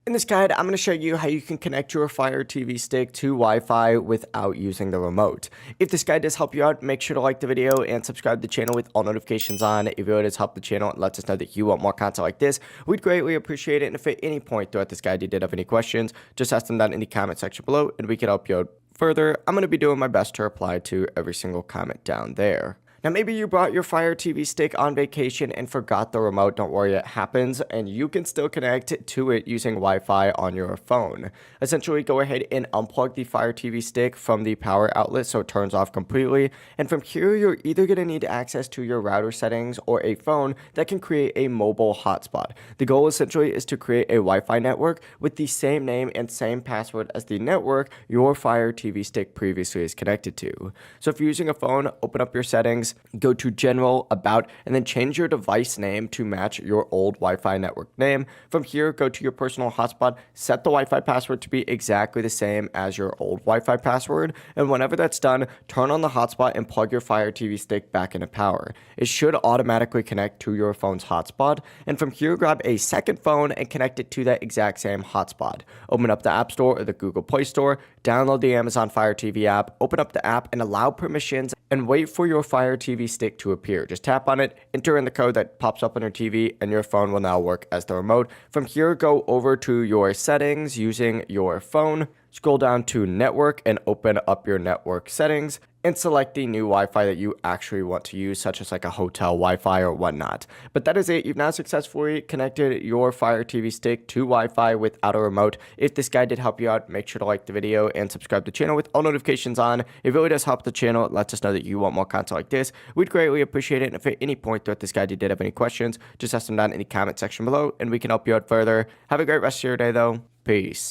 In this guide, I'm going to show you how you can connect your Fire TV stick to Wi-Fi without using the remote. If this guide does help you out, make sure to like the video and subscribe to the channel with all notifications on. If it does help the channel and lets us know that you want more content like this, we'd greatly appreciate it. And if at any point throughout this guide you did have any questions, just ask them down in the comment section below and we can help you out further. I'm going to be doing my best to reply to every single comment down there. Now, maybe you brought your Fire TV stick on vacation and forgot the remote. Don't worry, it happens, and you can still connect to it using Wi-Fi on your phone. Essentially, go ahead and unplug the Fire TV stick from the power outlet so it turns off completely. And from here, you're either going to need access to your router settings or a phone that can create a mobile hotspot. The goal essentially is to create a Wi-Fi network with the same name and same password as the network your Fire TV stick previously is connected to. So if you're using a phone, open up your settings, go to General, About, and then change your device name to match your old Wi-Fi network name. From here, go to your personal hotspot, set the Wi-Fi password to be exactly the same as your old Wi-Fi password, and whenever that's done, turn on the hotspot and plug your Fire TV stick back into power. It should automatically connect to your phone's hotspot, and from here, grab a second phone and connect it to that exact same hotspot. Open up the App Store or the Google Play Store, download the Amazon Fire TV app, open up the app and allow permissions, and wait for your Fire TV stick to appear. Just tap on it, enter in the code that pops up on your TV, and your phone will now work as the remote. From here, go over to your settings using your phone, scroll down to network and open up your network settings and select the new Wi-Fi that you actually want to use, such as like a hotel Wi-Fi or whatnot. But that is it. You've now successfully connected your Fire TV stick to Wi-Fi without a remote. If this guide did help you out, make sure to like the video and subscribe to the channel with all notifications on. It really does help the channel. It lets us know that you want more content like this. We'd greatly appreciate it. And if at any point throughout this guide you did have any questions, just ask them down in the comment section below and we can help you out further. Have a great rest of your day though. Peace.